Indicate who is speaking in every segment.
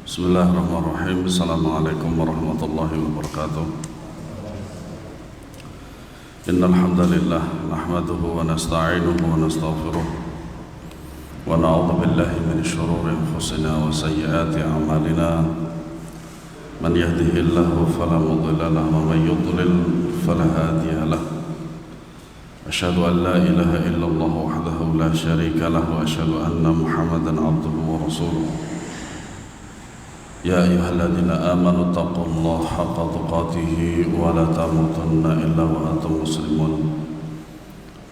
Speaker 1: Bismillahirrahmanirrahim. Assalamualaikum warahmatullahi wabarakatuh. Innal hamdalillah nahmaduhu wa nasta'inuhu wa nastaghfiruh wa na'udzu billahi min shururi anfusina wa sayyiati a'malina. Man yahdihillahu fala mudilla lahu wa man yudlil fala hadiya lahu. Asyhadu an la ilaha illallah wahdahu la syarika lahu wa asyhadu anna Muhammadan 'abduhu wa rasuluh. Ya ayyuhalladzina amanu taqullaha haqqa tuqatih wa la tamutunna illa wa antum muslimun.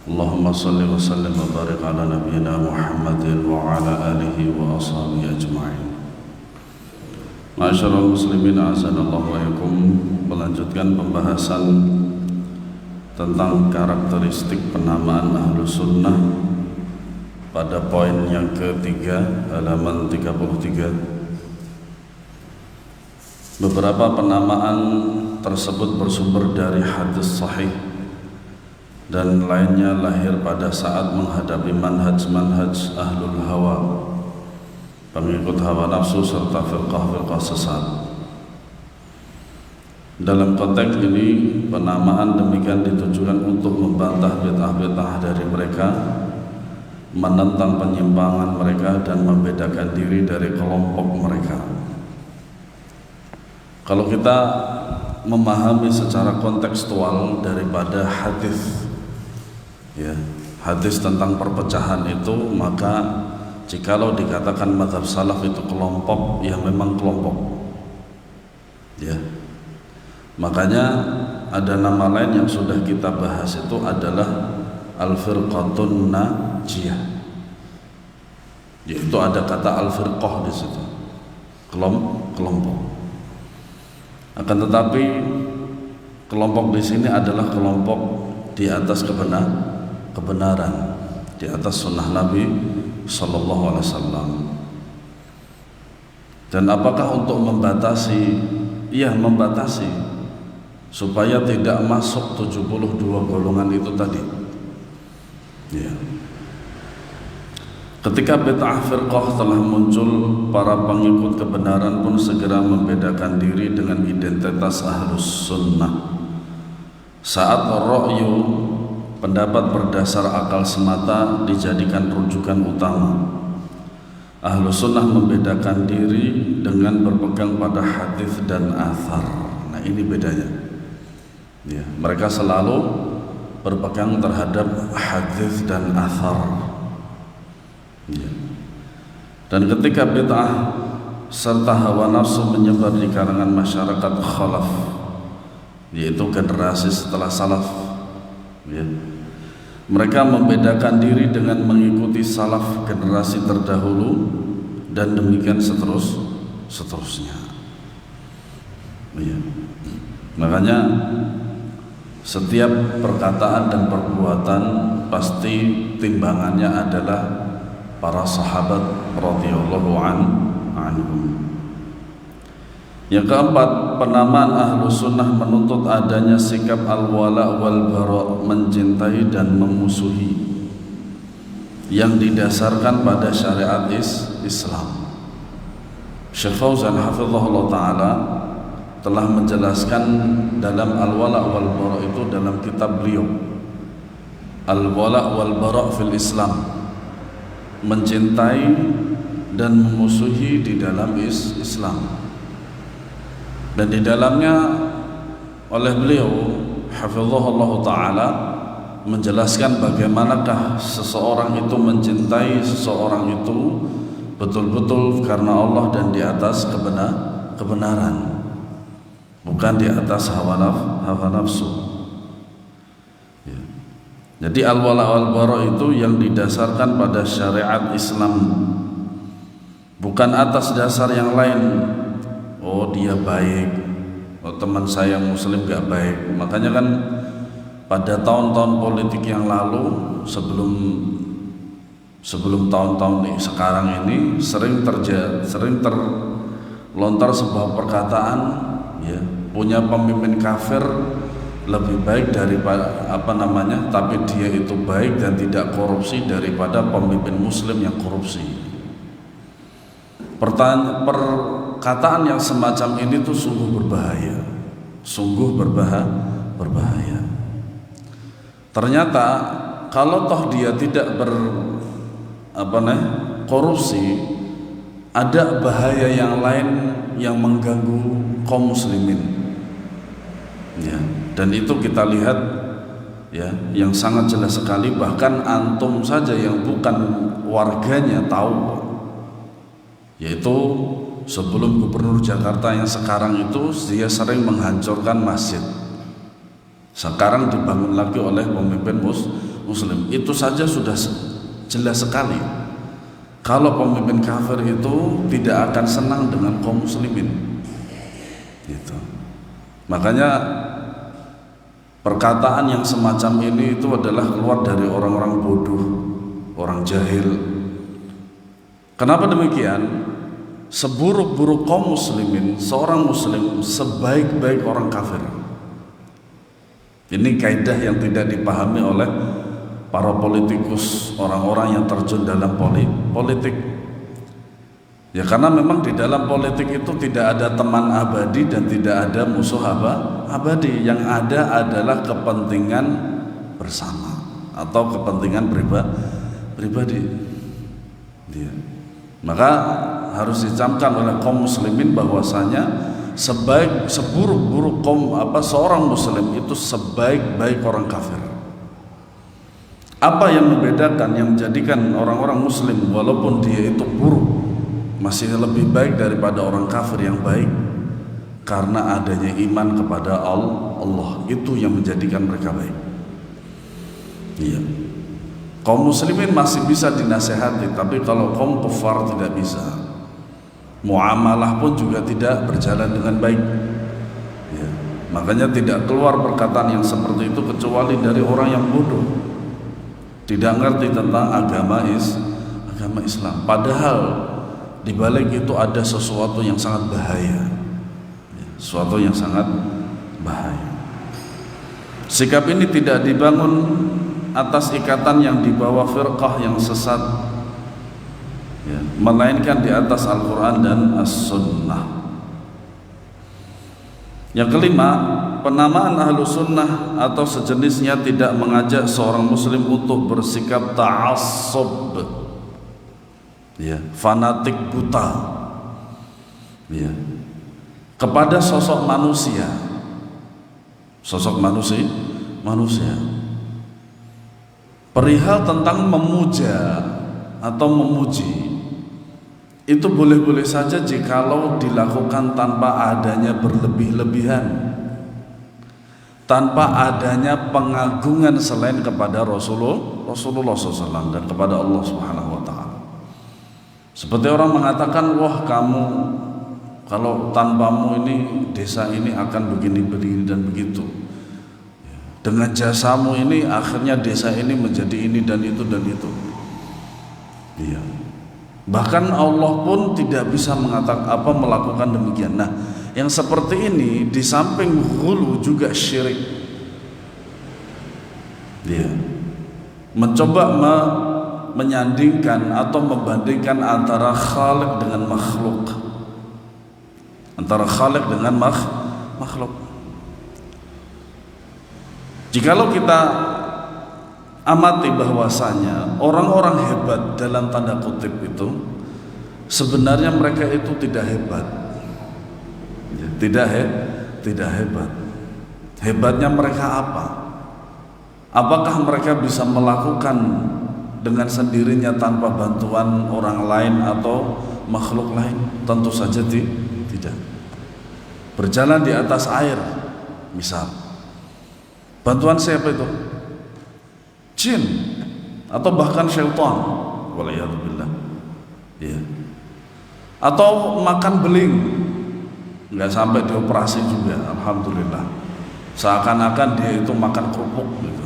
Speaker 1: Allahumma shalli wa sallim wa barik ala nabiyyina Muhammadin wa ala alihi wa ashabihi ajma'in. Ma'asyiral muslimin, azanallahu wa yakum. Melanjutkan pembahasan tentang karakteristik penamaan Ahlus Sunnah pada poin yang ketiga, halaman 33. Beberapa penamaan tersebut bersumber dari hadis sahih dan lainnya lahir pada saat menghadapi manhaj-manhaj ahlul hawa, pengikut hawa nafsu serta firqah-firqah sesat. Dalam konteks ini, penamaan demikian ditujukan untuk membantah bid'ah-bid'ah dari mereka, menentang penyimpangan mereka dan membedakan diri dari kelompok mereka. Kalau kita memahami secara kontekstual daripada hadis, ya, hadis tentang perpecahan itu, maka jikalau dikatakan mazhab salaf itu kelompok, ya memang kelompok, ya. Makanya ada nama lain yang sudah kita bahas itu adalah al-firqatun najiyah, yaitu ada kata al-firqah di situ, kelompok. Akan tetapi kelompok di sini adalah kelompok di atas kebenaran, di atas sunnah Nabi Sallallahu Alaihi Wasallam. Dan apakah untuk membatasi? Iya, membatasi supaya tidak masuk 72 golongan itu tadi. Ya. Ketika bid'ah firqah telah muncul, para pengikut kebenaran pun segera membedakan diri dengan identitas Ahlus Sunnah. Saat ra'yu, pendapat berdasar akal semata, dijadikan rujukan utama, Ahlus Sunnah membedakan diri dengan berpegang pada hadis dan athar. Nah, ini bedanya. Ya, mereka selalu berpegang terhadap hadis dan athar. Ya. Dan ketika bid'ah serta hawa nafsu menyebar di kalangan masyarakat khalaf, yaitu generasi setelah salaf, ya, mereka membedakan diri dengan mengikuti salaf generasi terdahulu dan demikian seterusnya. Ya. Makanya setiap perkataan dan perbuatan pasti timbangannya adalah para sahabat radhiyallahu anhum. Yang keempat, penamaan Ahlus Sunnah menuntut adanya sikap al-wala wal bara', mencintai dan memusuhi, yang didasarkan pada syariat Islam. Syekh Fauzan hafizahullah ta'ala telah menjelaskan dalam al-wala wal bara' itu dalam kitab beliau Al-Wala wal Bara' fil Islam, mencintai dan memusuhi di dalam Islam. Dan di dalamnya oleh beliau hafizahullah ta'ala menjelaskan bagaimanakah seseorang itu mencintai seseorang itu betul-betul karena Allah dan di atas kebenaran, bukan di atas hawa nafsu. Jadi al-wala wal bara' itu yang didasarkan pada syariat Islam, bukan atas dasar yang lain. Oh, dia baik, oh teman saya muslim gak baik. Makanya kan pada tahun-tahun politik yang lalu, sebelum tahun-tahun sekarang ini sering terlontar sebuah perkataan, ya, punya pemimpin kafir lebih baik daripada tapi dia itu baik dan tidak korupsi daripada pemimpin muslim yang korupsi. perkataan yang semacam ini tuh sungguh berbahaya, sungguh berbahaya. Ternyata kalau toh dia tidak korupsi, ada bahaya yang lain yang mengganggu kaum muslimin, ya. Dan itu kita lihat, ya, yang sangat jelas sekali. Bahkan antum saja yang bukan warganya tahu, yaitu sebelum Gubernur Jakarta yang sekarang itu dia sering menghancurkan masjid. Sekarang dibangun lagi oleh pemimpin muslim. Itu saja sudah jelas sekali kalau pemimpin kafir itu tidak akan senang dengan kaum muslimin, gitu. Makanya perkataan yang semacam ini itu adalah keluar dari orang-orang bodoh, orang jahil. Kenapa demikian? Seburuk-buruk kaum muslimin, seorang muslim sebaik-baik orang kafir. Ini kaidah yang tidak dipahami oleh para politikus, orang-orang yang terjun dalam politik. Ya, karena memang di dalam politik itu tidak ada teman abadi dan tidak ada musuh abadi. Yang ada adalah kepentingan bersama atau kepentingan pribadi. Ya. Maka harus dicamkan oleh kaum muslimin bahwasanya seburuk-buruk seorang muslim itu sebaik-baik orang kafir. Apa yang membedakan, yang menjadikan orang-orang muslim walaupun dia itu buruk masih lebih baik daripada orang kafir yang baik? Karena adanya iman kepada Allah. Itu yang menjadikan mereka baik. Iya. Kaum muslimin masih bisa dinasehati, tapi kalau kaum kufar tidak bisa. Muamalah pun juga tidak berjalan dengan baik, ya. Makanya tidak keluar perkataan yang seperti itu kecuali dari orang yang bodoh, tidak ngerti tentang agama Islam. Padahal di balik itu ada sesuatu yang sangat bahaya, ya, sesuatu yang sangat bahaya. Sikap ini tidak dibangun atas ikatan yang dibawa firqah yang sesat, ya, melainkan di atas Al-Quran dan As-Sunnah. Yang kelima, penamaan ahlu sunnah atau sejenisnya tidak mengajak seorang muslim untuk bersikap ta'assub, ya, fanatik buta, ya, kepada sosok manusia. Perihal tentang memuja atau memuji itu boleh-boleh saja jikalau dilakukan tanpa adanya berlebih-lebihan, tanpa adanya pengagungan selain kepada Rasulullah SAW dan kepada Allah Subhanahu Wa Taala. Seperti orang mengatakan, wah kamu kalau tanpamu ini desa ini akan begini dan begitu. Dengan jasamu ini akhirnya desa ini menjadi ini dan itu dan itu. Iya. Bahkan Allah pun tidak bisa melakukan demikian. Nah, yang seperti ini di samping ghulu juga syirik. Dia mencoba menyandingkan atau membandingkan antara khaliq dengan makhluk, antara khaliq dengan makhluk. Jikalau kita amati bahwasanya orang-orang hebat dalam tanda kutip itu sebenarnya mereka itu tidak hebat, tidak hebat. Hebatnya mereka apa? Apakah mereka bisa melakukan dengan sendirinya tanpa bantuan orang lain atau makhluk lain? Tentu saja tidak. Berjalan di atas air, misal, bantuan siapa itu? Jin atau bahkan syaitan, waliyadzubillah, ya. Atau makan beling, nggak sampai dioperasi juga, alhamdulillah. Seakan-akan dia itu makan kerupuk gitu.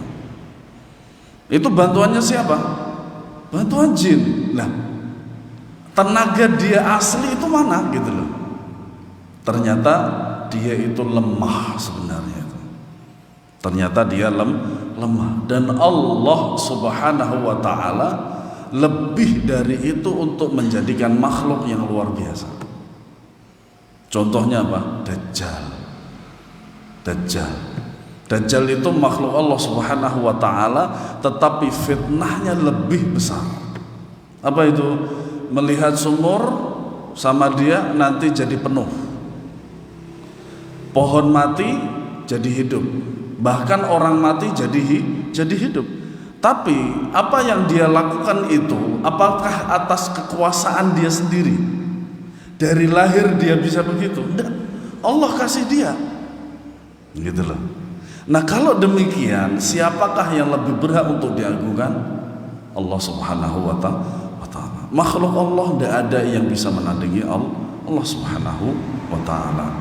Speaker 1: Itu bantuannya siapa? Bantuan jin. Nah, tenaga dia asli itu mana gitu loh. Ternyata dia itu lemah sebenarnya. Ternyata dia lemah, dan Allah Subhanahu wa Ta'ala lebih dari itu untuk menjadikan makhluk yang luar biasa. Contohnya apa? Dajjal. Dajjal itu makhluk Allah Subhanahu wa taala, tetapi fitnahnya lebih besar. Apa itu? Melihat sumur sama dia nanti jadi penuh. Pohon mati jadi hidup. Bahkan orang mati jadi hidup. Tapi apa yang dia lakukan itu apakah atas kekuasaan dia sendiri? Dari lahir dia bisa begitu? Enggak. Allah kasih dia. Gitu loh. Nah, kalau demikian, siapakah yang lebih berhak untuk diagungkan? Allah Subhanahu wa taala. Makhluk Allah tidak ada yang bisa menandingi Allah Subhanahu wa taala.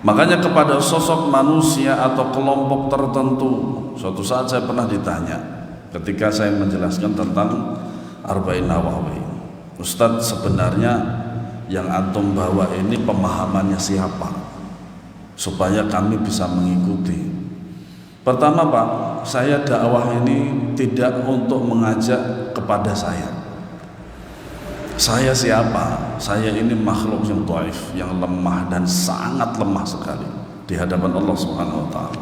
Speaker 1: Makanya kepada sosok manusia atau kelompok tertentu, suatu saat saya pernah ditanya ketika saya menjelaskan tentang Arba'in Nawawi, Ustadz, sebenarnya yang antum bawa ini pemahamannya siapa supaya kami bisa mengikuti? Pertama Pak, saya dakwah ini tidak untuk mengajak kepada saya siapa? Saya ini makhluk yang dhaif, yang lemah dan sangat lemah sekali di hadapan Allah Subhanahu wa taala.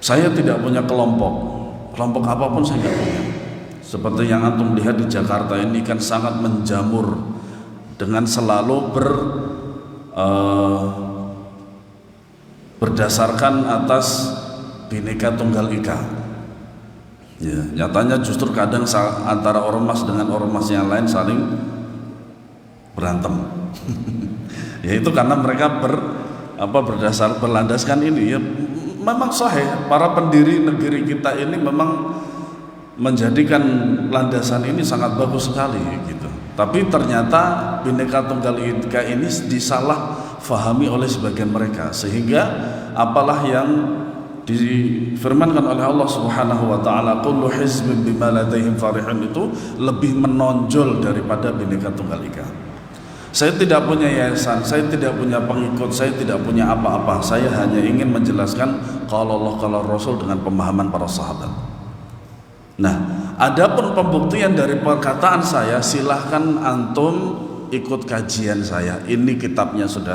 Speaker 1: Saya tidak punya kelompok apapun saya tidak punya. Seperti yang antum lihat di Jakarta ini kan sangat menjamur dengan selalu berdasarkan atas Bhinneka Tunggal Ika. Ya, nyatanya justru kadang antara ormas dengan ormas yang lain saling berantem. Ya itu karena mereka berlandaskan ini ya. Memang sahih, para pendiri negeri kita ini memang menjadikan landasan ini sangat bagus sekali gitu. Tapi ternyata Bhinneka Tunggal Ika ini disalah fahami oleh sebagian mereka, sehingga apalah yang difirmankan oleh Allah Subhanahu wa taala, kullu hizbin bima ladaihim farihun, itu lebih menonjol daripada Bhinneka Tunggal Ika. Saya tidak punya yayasan, saya tidak punya pengikut, saya tidak punya apa-apa. Saya hanya ingin menjelaskan kalau Allah kalau Rasul dengan pemahaman para sahabat. Nah, adapun pembuktian dari perkataan saya, silahkan antum ikut kajian saya. Ini kitabnya sudah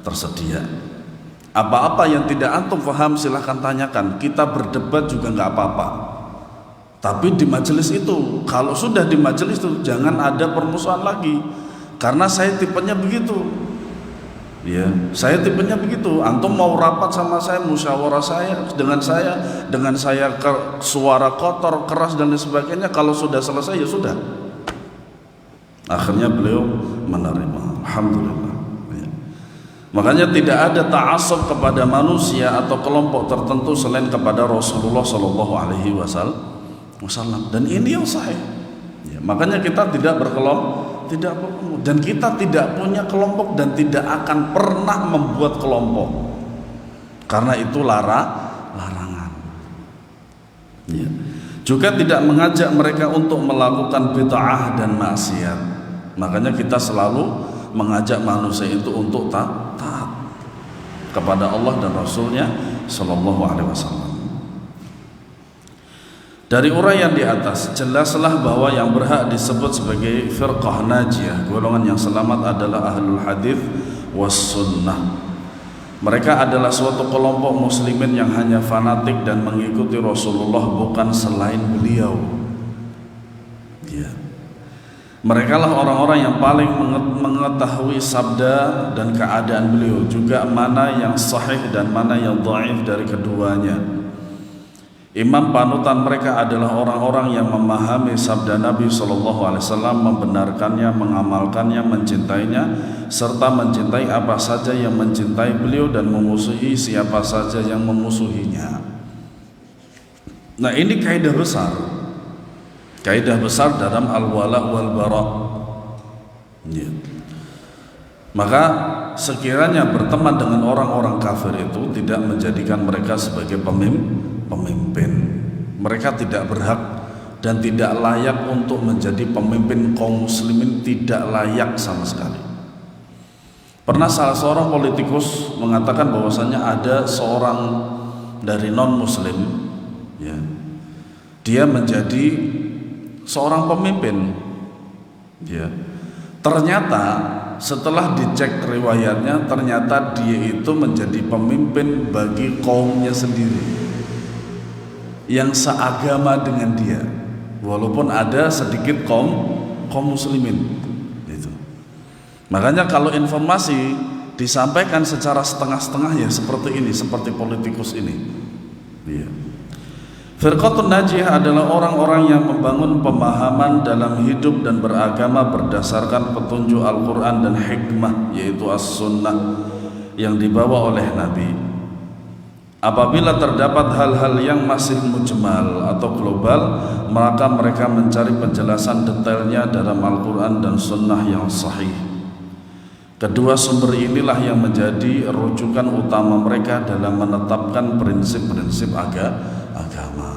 Speaker 1: tersedia. Apa-apa yang tidak antum paham silahkan tanyakan. Kita berdebat juga nggak apa-apa. Tapi di majelis itu, kalau sudah di majelis itu jangan ada permusuhan lagi. Karena saya tipenya begitu. Ya, saya tipenya begitu. Antum mau rapat sama saya, musyawarah dengan saya suara kotor, keras dan lain sebagainya, kalau sudah selesai ya sudah. Akhirnya beliau menerima. Alhamdulillah. Makanya tidak ada ta'assub kepada manusia atau kelompok tertentu selain kepada Rasulullah Shallallahu Alaihi Wasallam, dan ini yang sahih. Ya, makanya kita tidak berkelompok, dan kita tidak punya kelompok dan tidak akan pernah membuat kelompok, karena itu larangan. Ya. Juga tidak mengajak mereka untuk melakukan bid'ah dan maksiat. Makanya kita selalu mengajak manusia itu untuk taat kepada Allah dan Rasulnya Sallallahu Alaihi Wasallam. Dari uraian di atas, jelaslah bahwa yang berhak disebut sebagai firqah najiyah, golongan yang selamat, adalah ahlul hadith was sunnah. Mereka adalah suatu kelompok muslimin yang hanya fanatik dan mengikuti Rasulullah, bukan selain beliau. Ya. Mereka lah orang-orang yang paling mengetahui sabda dan keadaan beliau, juga mana yang sahih dan mana yang dhaif dari keduanya. Imam panutan mereka adalah orang-orang yang memahami sabda Nabi SAW, membenarkannya, mengamalkannya, mencintainya, serta mencintai apa saja yang mencintai beliau dan memusuhi siapa saja yang memusuhinya. Nah, ini kaidah besar dalam al-wala wal bara. Ya. Maka sekiranya berteman dengan orang-orang kafir itu tidak menjadikan mereka sebagai pemimpin. Mereka tidak berhak dan tidak layak untuk menjadi pemimpin kaum muslimin, tidak layak sama sekali. Pernah salah seorang politikus mengatakan bahwasanya ada seorang dari non muslim, ya, dia menjadi seorang pemimpin, ya. Ternyata setelah dicek riwayatnya ternyata dia itu menjadi pemimpin bagi kaumnya sendiri yang seagama dengan dia, walaupun ada sedikit kaum muslimin itu. Makanya kalau informasi disampaikan secara setengah-setengah ya seperti ini, seperti politikus ini. Iya. Firqatun Najiyah adalah orang-orang yang membangun pemahaman dalam hidup dan beragama berdasarkan petunjuk Al-Quran dan hikmah, yaitu As-Sunnah yang dibawa oleh Nabi. Apabila terdapat hal-hal yang masih mujmal atau global, maka mereka mencari penjelasan detailnya dalam Al-Quran dan Sunnah yang sahih. Kedua sumber inilah yang menjadi rujukan utama mereka dalam menetapkan prinsip-prinsip agama.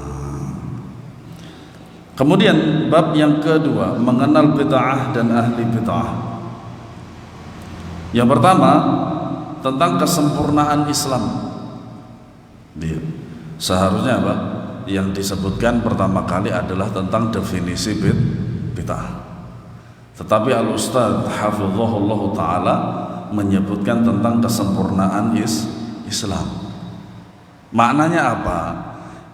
Speaker 1: Kemudian bab yang kedua, mengenal bid'ah dan ahli bid'ah. Yang pertama, tentang kesempurnaan Islam. Seharusnya apa? Yang disebutkan pertama kali adalah tentang definisi bid'ah. Tetapi Al-Ustadz Hafizahullah Ta'ala menyebutkan tentang kesempurnaan Islam. Maknanya apa?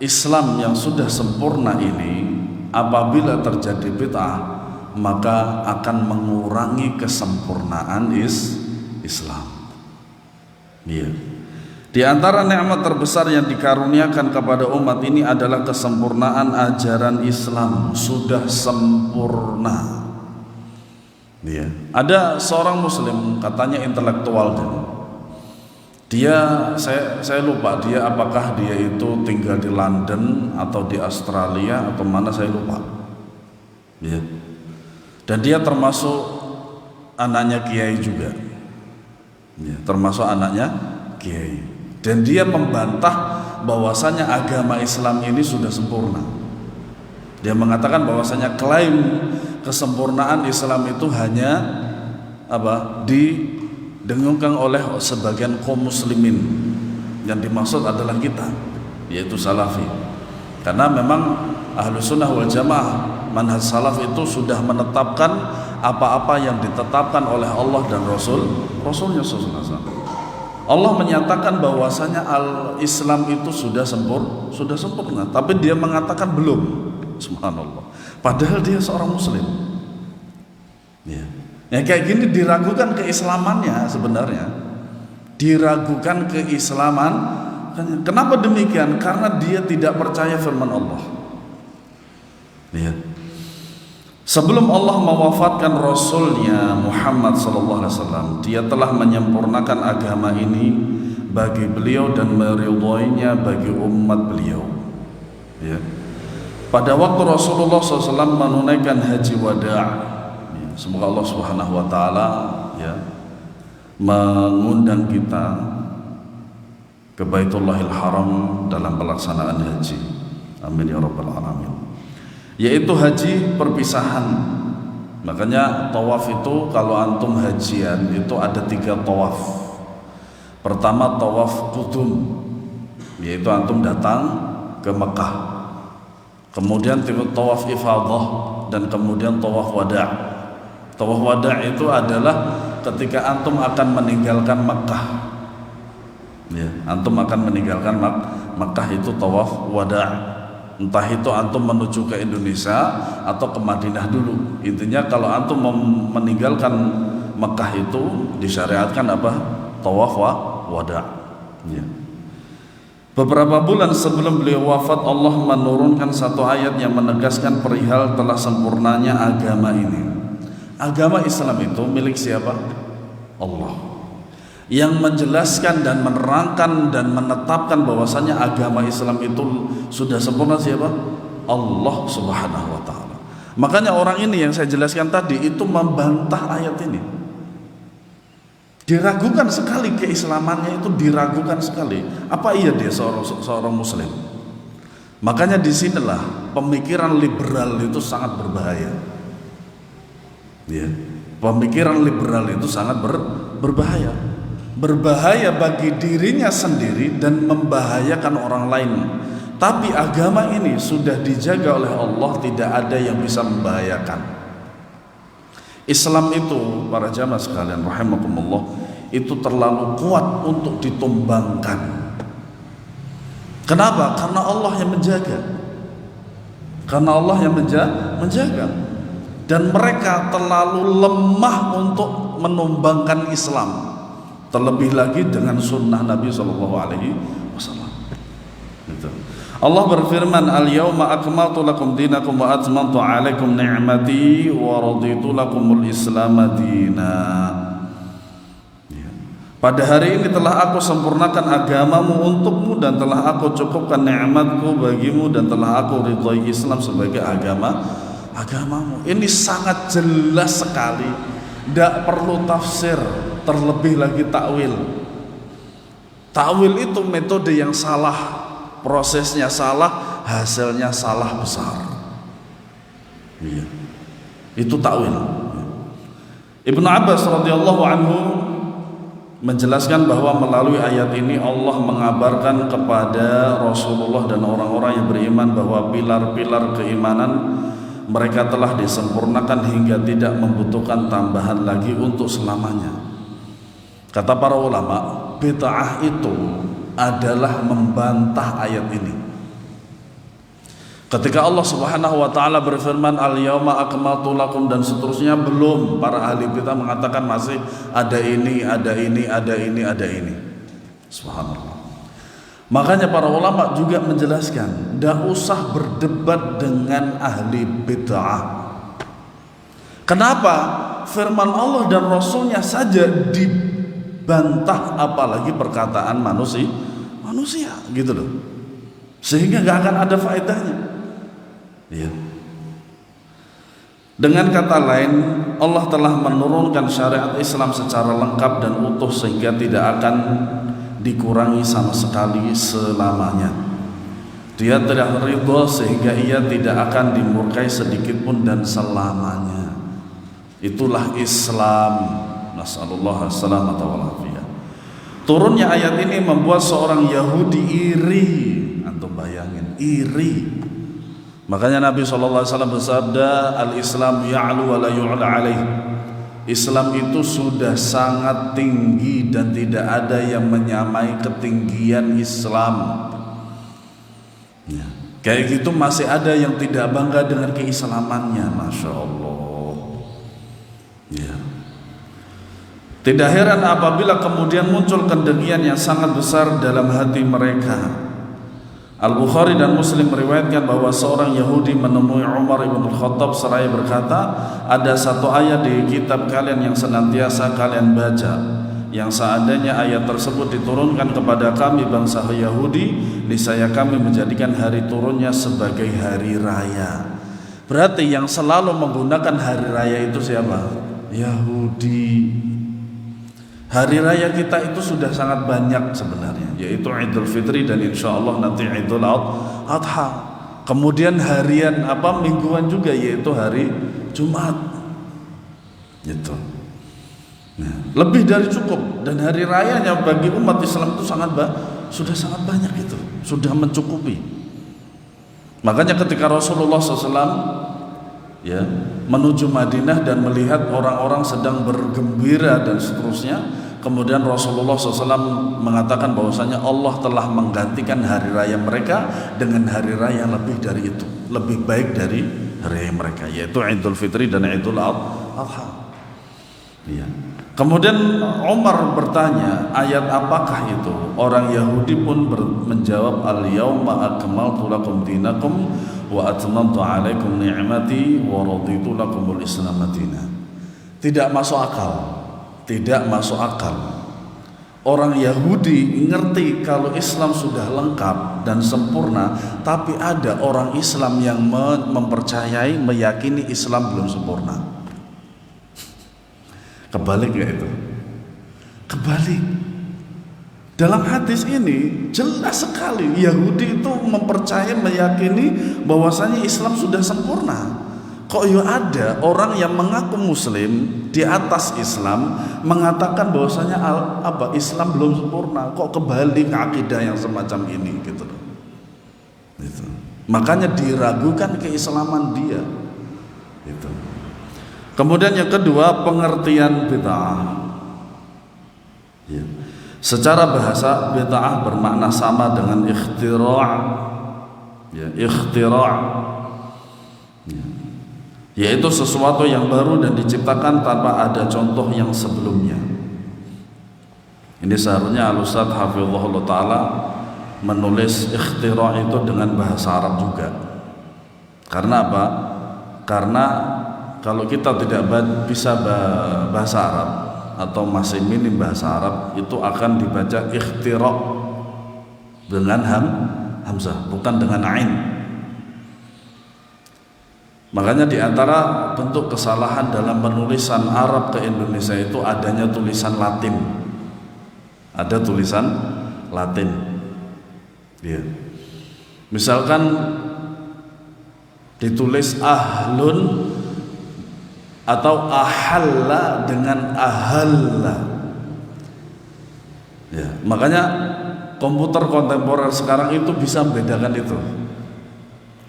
Speaker 1: Islam yang sudah sempurna ini apabila terjadi bid'ah maka akan mengurangi kesempurnaan Islam. Iya. Di antara nikmat terbesar yang dikaruniakan kepada umat ini adalah kesempurnaan ajaran Islam, sudah sempurna. Iya. Ada seorang muslim katanya intelektual dia saya lupa dia apakah dia itu tinggal di London atau di Australia atau mana, saya lupa. Ya. Dan dia termasuk anaknya kiai juga. Ya, termasuk anaknya kiai. Dan dia membantah bahwasanya agama Islam ini sudah sempurna. Dia mengatakan bahwasanya klaim kesempurnaan Islam itu hanya didengungkan oleh sebagian kaum muslimin, yang dimaksud adalah kita, yaitu salafi. Karena memang ahlu sunnah wal jamaah manhaj salaf itu sudah menetapkan apa-apa yang ditetapkan oleh Allah dan Rasulnya SAW. Allah menyatakan bahwasanya al-Islam itu sudah sempurna, tapi dia mengatakan belum. Subhanallah. Padahal dia seorang muslim. Ya. Ya kayak gini diragukan keislamannya sebenarnya. Diragukan keislaman. Kenapa demikian? Karena dia tidak percaya firman Allah. Ya. Sebelum Allah mewafatkan Rasulnya Muhammad SAW, dia telah menyempurnakan agama ini bagi beliau dan meridhoinya bagi umat beliau. Ya. Pada waktu Rasulullah SAW menunaikan haji wada', semoga Allah Subhanahu Wa Taala mengundang kita ke Baitullahil Haram dalam pelaksanaan haji. Amin ya rabbal alamin. Yaitu haji perpisahan. Makanya tawaf itu kalau antum hajian itu ada 3 tawaf. Pertama tawaf qudum, yaitu antum datang ke Mekah. Kemudian tawaf ifadah dan kemudian tawaf wada'. Tawaf wada' itu adalah ketika antum akan meninggalkan Mekah. Ya, antum akan meninggalkan Mekah itu tawaf wada'. Entah itu antum menuju ke Indonesia atau ke Madinah dulu. Intinya kalau antum meninggalkan Mekah itu disyariatkan apa? Tawaf wada'. Ya. Beberapa bulan sebelum beliau wafat, Allah menurunkan satu ayat yang menegaskan perihal telah sempurnanya agama ini. Agama Islam itu milik siapa? Allah. Yang menjelaskan dan menerangkan dan menetapkan bahwasanya agama Islam itu sudah sempurna siapa? Allah Subhanahu Wa Taala. Makanya orang ini yang saya jelaskan tadi itu membantah ayat ini. Diragukan sekali keislamannya, itu diragukan sekali. Apa iya dia seorang muslim? Makanya disinilah pemikiran liberal itu sangat berbahaya. Ya, pemikiran liberal itu sangat berbahaya. Berbahaya bagi dirinya sendiri dan membahayakan orang lain. Tapi agama ini sudah dijaga oleh Allah, tidak ada yang bisa membahayakan. Islam itu para jamaah sekalian rahimakumullah itu terlalu kuat untuk ditumbangkan. Kenapa? Karena Allah yang menjaga. Karena Allah yang menjaga. Dan mereka terlalu lemah untuk menumbangkan Islam. Terlebih lagi dengan sunnah Nabi Shallallahu Alaihi Wasallam. Allah berfirman, Al-yawma akmaltu lakum dinakum wa atmamtu alaikum ni'mati wa raditu lakumul Islam dina. Pada hari ini telah aku sempurnakan agamamu untukmu dan telah aku cukupkan nikmatku bagimu dan telah aku ridhoi Islam sebagai agamamu. Ini sangat jelas sekali, tidak perlu tafsir, terlebih lagi takwil. Takwil itu metode yang salah, prosesnya salah, hasilnya salah besar. Iya. Itu takwil. Ibnu Abbas radhiyallahu anhu menjelaskan bahwa melalui ayat ini Allah mengabarkan kepada Rasulullah dan orang-orang yang beriman bahwa pilar-pilar keimanan mereka telah disempurnakan hingga tidak membutuhkan tambahan lagi untuk selamanya. Kata para ulama, bid'ah itu adalah membantah ayat ini. Ketika Allah Subhanahu wa taala berfirman al-yauma akmaltu lakum dan seterusnya, belum, para ahli bid'ah mengatakan masih ada ini, ada ini, ada ini, ada ini. Subhanallah. Makanya para ulama juga menjelaskan, tidak usah berdebat dengan ahli bid'ah. Kenapa? Firman Allah dan Rasulnya saja dibantah, apalagi perkataan manusia gitu loh. Sehingga nggak akan ada faedahnya. Ya. Dengan kata lain, Allah telah menurunkan syariat Islam secara lengkap dan utuh sehingga tidak akan dikurangi sama sekali selamanya. Dia tidak ridha sehingga ia tidak akan dimurkai sedikit pun dan selamanya. Itulah Islam. Nasallallahu salamata wal afiyah. Turunnya ayat ini membuat seorang Yahudi iri. Antum bayangin, iri. Makanya Nabi SAW bersabda, al-Islam ya'lu wa la yu'la alaih. Islam itu sudah sangat tinggi dan tidak ada yang menyamai ketinggian Islam. Ya. Kayak gitu masih ada yang tidak bangga dengan keislamannya, Masya Allah. Ya. Tidak heran apabila kemudian muncul kedengkian yang sangat besar dalam hati mereka. Al-Bukhari dan Muslim meriwayatkan bahwa seorang Yahudi menemui Umar ibn Khattab seraya berkata, ada satu ayat di kitab kalian yang senantiasa kalian baca, yang seandainya ayat tersebut diturunkan kepada kami bangsa Yahudi, niscaya kami menjadikan hari turunnya sebagai hari raya. Berarti yang selalu menggunakan hari raya itu siapa? Yahudi. Hari raya kita itu sudah sangat banyak sebenarnya, yaitu Idul Fitri dan insya Allah nanti Idul Adha. Kemudian harian mingguan juga, yaitu hari Jumat. Gitu. Nah, lebih dari cukup, dan hari rayanya bagi umat Islam itu sudah sangat banyak, itu sudah mencukupi. Makanya ketika Rasulullah SAW ya menuju Madinah dan melihat orang-orang sedang bergembira dan seterusnya, kemudian Rasulullah SAW mengatakan bahwasanya Allah telah menggantikan hari raya mereka dengan hari raya lebih dari itu, lebih baik dari hari raya mereka, yaitu Idul Fitri dan Idul Adha. Ya. Kemudian Umar bertanya, ayat apakah itu? Orang Yahudi pun menjawab, al-yauma akmaltu lakum dinakum wa atmamtu alaikum ni'mati wa raditu lakumul Islam madina. Tidak masuk akal. Tidak masuk akal. Orang Yahudi ngerti kalau Islam sudah lengkap dan sempurna, tapi ada orang Islam yang mempercayai, meyakini Islam belum sempurna. Kebalik gak itu? Kebalik. Dalam hadis ini jelas sekali Yahudi itu mempercayai, meyakini bahwasanya Islam sudah sempurna. Kok ya ada orang yang mengaku Muslim di atas Islam mengatakan bahwasanya Islam belum sempurna? Kok kebalik akidah yang semacam ini gitu. Makanya diragukan keislaman dia. Gitu. Kemudian yang kedua, pengertian bid'ah. Ya. Secara bahasa bid'ah bermakna sama dengan ikhtira'. Ya, ikhtira'. Ya. Yaitu sesuatu yang baru dan diciptakan tanpa ada contoh yang sebelumnya. Ini seharusnya Al-Ustadz Hafizahullah Ta'ala menulis ikhtira' itu dengan bahasa Arab juga. Karena apa? Karena kalau kita tidak bisa bahasa Arab atau masih minim bahasa Arab, itu akan dibaca ikhtira' dengan hamzah, bukan dengan ain. Makanya di antara bentuk kesalahan dalam penulisan Arab ke Indonesia itu adanya tulisan Latin. Ada tulisan Latin. Ya. Misalkan ditulis ahlun atau ahalla dengan ahalla. Ya, makanya komputer kontemporer sekarang itu bisa membedakan itu.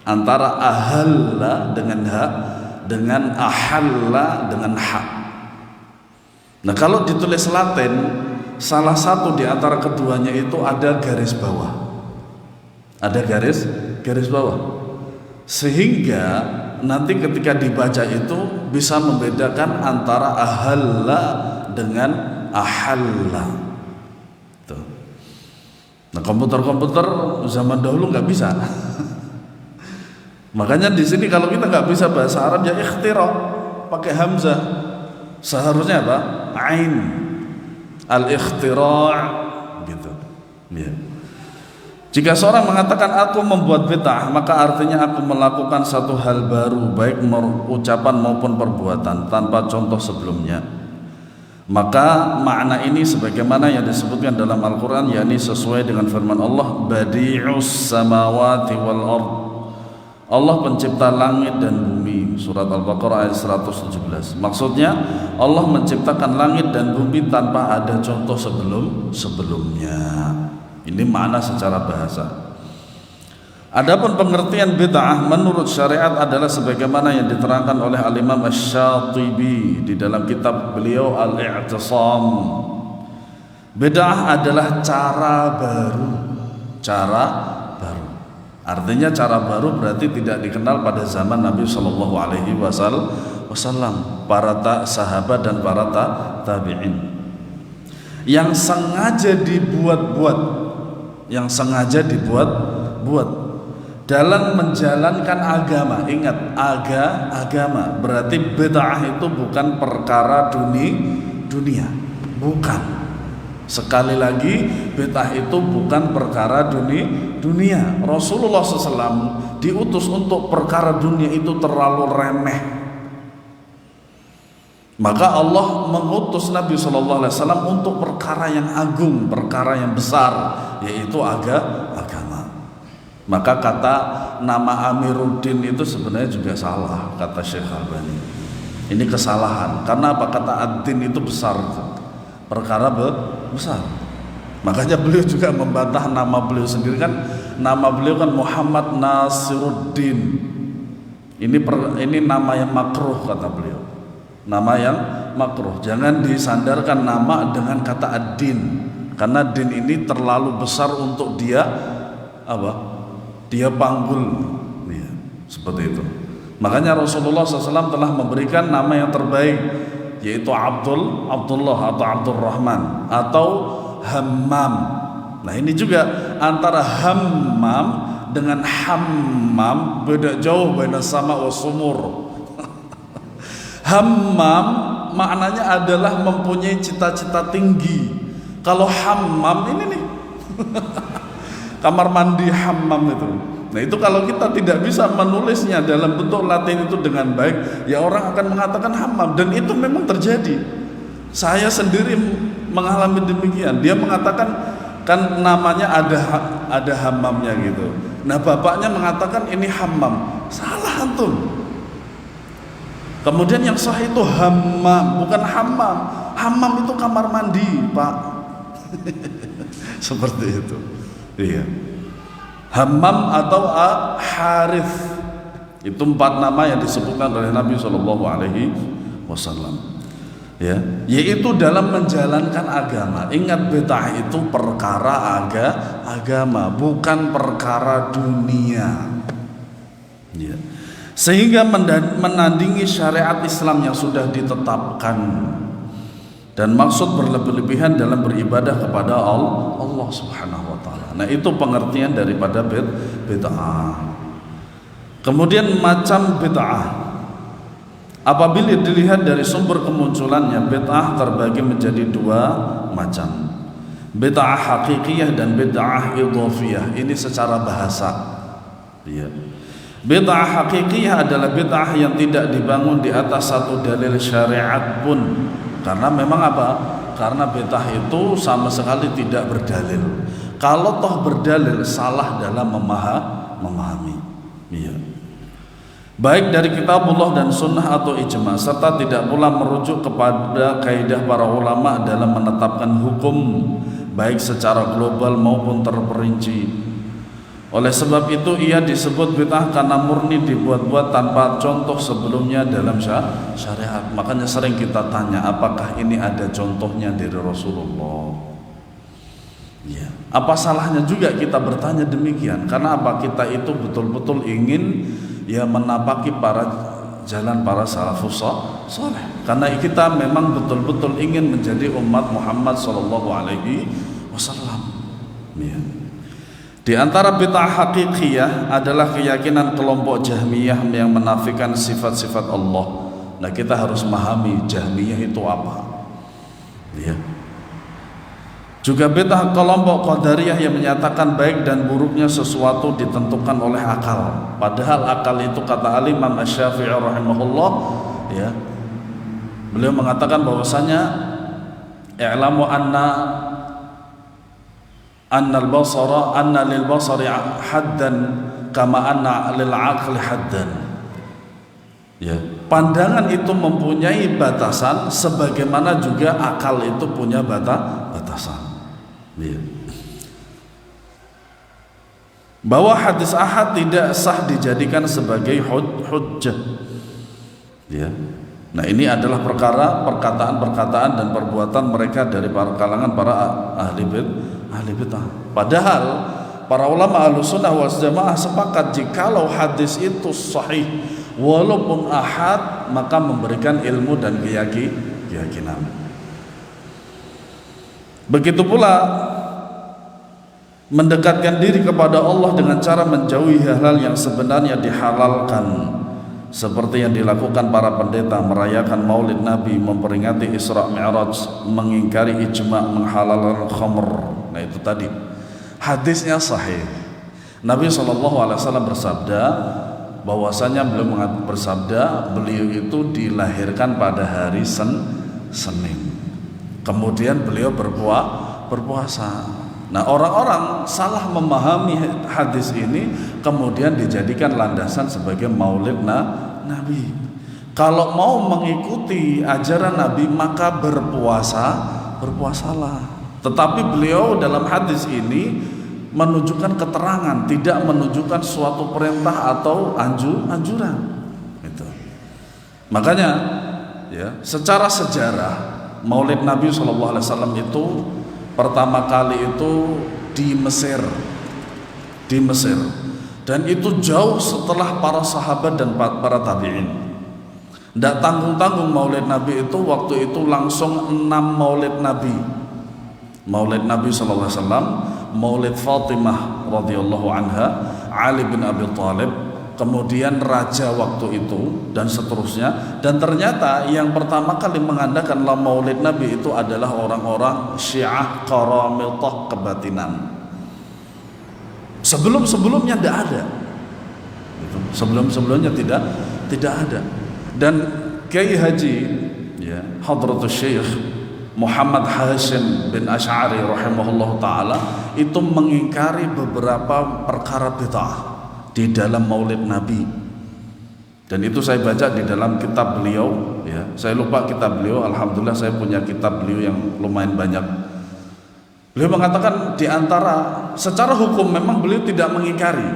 Speaker 1: Antara ahalla dengan ha dengan ahalla dengan ha. Nah, kalau ditulis Latin, salah satu di antara keduanya itu ada garis bawah. Ada garis bawah. Sehingga nanti ketika dibaca itu bisa membedakan antara ahalla dengan ahalla. Tuh. Nah, komputer-komputer zaman dahulu nggak bisa. Makanya di sini kalau kita nggak bisa bahasa Arab ya ikhtira', pakai hamzah. Seharusnya apa? Ain. Al-ikhtira' gitu. Ya. Jika seorang mengatakan aku membuat bid'ah, maka artinya aku melakukan satu hal baru, baik ucapan maupun perbuatan tanpa contoh sebelumnya. Maka makna ini sebagaimana yang disebutkan dalam Al-Quran, yakni sesuai dengan firman Allah, Badi'us samawati wal ard. Allah pencipta langit dan bumi, surat Al-Baqarah ayat 117. Maksudnya Allah menciptakan langit dan bumi tanpa ada contoh sebelumnya. Ini makna secara bahasa. Adapun pengertian bid'ah menurut syariat adalah sebagaimana yang diterangkan oleh Al-Imam Asy-Syatibi di dalam kitab beliau Al-I'tisam. Bid'ah adalah cara baru. Artinya cara baru berarti tidak dikenal pada zaman Nabi Shallallahu Alaihi Wasallam, para sahabat dan para tabi'in. Yang sengaja dibuat dalam menjalankan agama. Ingat, agama berarti bid'ah itu bukan perkara dunia, bukan. Sekali lagi, bid'ah itu bukan perkara dunia. Rasulullah SAW diutus untuk perkara dunia itu terlalu remeh. Maka Allah mengutus Nabi SAW untuk perkara yang agung, perkara yang besar, yaitu agama. Maka kata nama Amiruddin itu sebenarnya juga salah, kata Syekh Albani. Ini kesalahan. Karena apa? Kata ad-din itu besar, perkara besar. Makanya beliau juga membantah nama beliau sendiri, kan nama beliau kan Muhammad Nasiruddin. Ini nama yang makruh, kata beliau. Nama yang makruh. Jangan disandarkan nama dengan kata ad-din, karena din ini terlalu besar untuk dia panggul ya, seperti itu. Makanya Rasulullah SAW telah memberikan nama yang terbaik, yaitu Abdullah atau Abdurrahman atau Hammam. Nah, ini juga antara Hammam dengan Hammam beda jauh, beda sama wa sumur. Hammam maknanya adalah mempunyai cita-cita tinggi. Kalau hammam ini nih kamar mandi hammam itu. Nah, itu kalau kita tidak bisa menulisnya dalam bentuk Latin itu dengan baik, ya orang akan mengatakan hammam, dan itu memang terjadi. Saya sendiri mengalami demikian. Dia mengatakan kan namanya ada hammamnya gitu. Nah, bapaknya mengatakan ini hammam. Salah antum. Kemudian yang sahih itu hammam, bukan hammam. Hammam itu kamar mandi, Pak. Seperti itu. Iya. Hammam atau Harith, itu 4 nama yang disebutkan oleh Nabi Shallallahu Alaihi wasallam. Ya, yaitu dalam menjalankan agama. Ingat, bid'ah itu perkara agama, bukan perkara dunia. Ya. Sehingga menandingi syariat Islam yang sudah ditetapkan dan maksud berlebih-lebihan dalam beribadah kepada Allah Subhanahu wa taala. Nah, itu pengertian daripada bid'ah. Kemudian macam bid'ah. Apabila dilihat dari sumber kemunculannya, bid'ah terbagi menjadi dua macam. Bid'ah hakikiyah dan bid'ah idhafiyah. Ini secara bahasa. Ya. Bid'ah hakikiyah adalah bid'ah yang tidak dibangun di atas satu dalil syariat pun. Karena memang apa? Karena bid'ah itu sama sekali tidak berdalil. Kalau toh berdalil, salah dalam memahami. Ya. Baik dari kitabullah dan sunnah atau ijma, serta tidak pula merujuk kepada kaidah para ulama dalam menetapkan hukum baik secara global maupun terperinci. Oleh sebab itu ia disebut bid'ah karena murni dibuat-buat tanpa contoh sebelumnya dalam syariat. Makanya sering kita tanya, apakah ini ada contohnya dari Rasulullah? Ya. Apa salahnya juga kita bertanya demikian? Karena apa? Kita itu betul-betul ingin ya menapaki jalan para salafus saleh. Karena kita memang betul-betul ingin menjadi umat Muhammad sallallahu alaihi wasallam. Ya. Di antara bid'ah hakikiyah adalah keyakinan kelompok Jahmiyah yang menafikan sifat-sifat Allah. Nah, kita harus memahami Jahmiyah itu apa. Ya. Juga bid'ah kelompok Qadariyah yang menyatakan baik dan buruknya sesuatu ditentukan oleh akal. Padahal akal itu, kata Al-Imam Asy-Syafi'i rahimahullah, ya, beliau mengatakan bahwasanya i'lamu anna lil basari haddan kama anna lil aqli haddan. Ya, pandangan itu mempunyai batasan sebagaimana juga akal itu punya batasan. Ya. Bahwa hadis ahad tidak sah dijadikan sebagai hujjah. Ya. Nah, ini adalah perkataan-perkataan dan perbuatan mereka dari kalangan para ahli bid'ah. Padahal para ulama Ahlussunnah wal Jamaah sepakat jikalau hadis itu sahih walaupun ahad, maka memberikan ilmu dan keyakinan. Begitu pula mendekatkan diri kepada Allah dengan cara menjauhi hal-hal yang sebenarnya dihalalkan, seperti yang dilakukan para pendeta merayakan Maulid Nabi, memperingati Isra Mi'raj, mengingkari ijma' menghalalkan khamr. Nah, itu tadi hadisnya sahih. Nabi SAW bersabda bahwasanya beliau itu dilahirkan pada hari Senin. Kemudian beliau berpuasa. Nah, orang-orang salah memahami hadis ini, kemudian dijadikan landasan sebagai Maulid Nabi. Kalau mau mengikuti ajaran Nabi, maka berpuasalah. Tetapi beliau dalam hadis ini menunjukkan keterangan, tidak menunjukkan suatu perintah atau anjuran. Itu. Makanya, ya, secara sejarah Maulid Nabi SAW itu pertama kali itu di Mesir, dan itu jauh setelah para sahabat dan para tabi'in. Tidak tanggung-tanggung Maulid Nabi itu, waktu itu langsung 6 Maulid Nabi. Maulid Nabi SAW, Maulid Fatimah radhiyallahu anha, Ali bin Abi Thalib, kemudian raja waktu itu, dan seterusnya. Dan ternyata yang pertama kali mengadakan Maulid Nabi itu adalah orang-orang Syiah Qaramitah kebatinan. Sebelum-sebelumnya tidak ada. Sebelum-sebelumnya tidak ada. Dan Kiai Haji, ya, Hadratus Syekh Muhammad Hashim bin Asy'ari rahimahullah ta'ala itu mengingkari beberapa perkara bid'ah di dalam Maulid Nabi. Dan itu saya baca di dalam kitab beliau, ya. Saya lupa kitab beliau, alhamdulillah saya punya kitab beliau yang lumayan banyak. Beliau mengatakan di antara secara hukum memang beliau tidak mengingkari,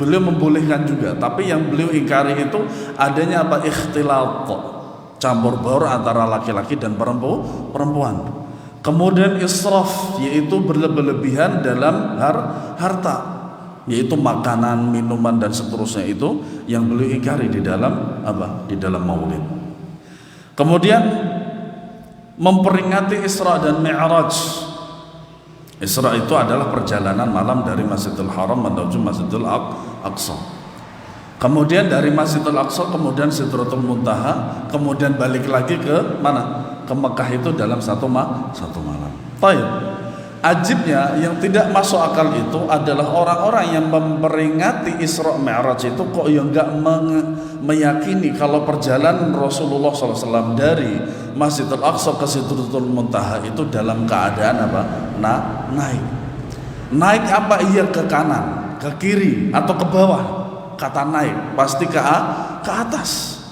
Speaker 1: beliau membolehkan juga, tapi yang beliau ingkari itu adanya apa? Ikhtilat. campur baur antara laki-laki dan perempuan. Kemudian israf, yaitu berlebihan dalam harta, yaitu makanan, minuman dan seterusnya, itu yang beliau ingkari di dalam apa? Di dalam maulid. Kemudian memperingati Isra dan Mi'raj. Isra itu adalah perjalanan malam dari Masjidil Haram menuju Masjidil Aqsa. Kemudian dari Masjidil Aqsa kemudian Sidratul Muntaha, kemudian balik lagi ke mana? Ke Mekah, itu dalam satu malam. Baik. Ajibnya yang tidak masuk akal itu adalah orang-orang yang memperingati Isra Mi'raj itu kok yang enggak meyakini kalau perjalanan Rasulullah SAW dari Masjidil Aqsa ke Sidratul Muntaha itu dalam keadaan apa? Naik apa? Iya, ke kanan, ke kiri, atau ke bawah. Kata naik pasti ke atas.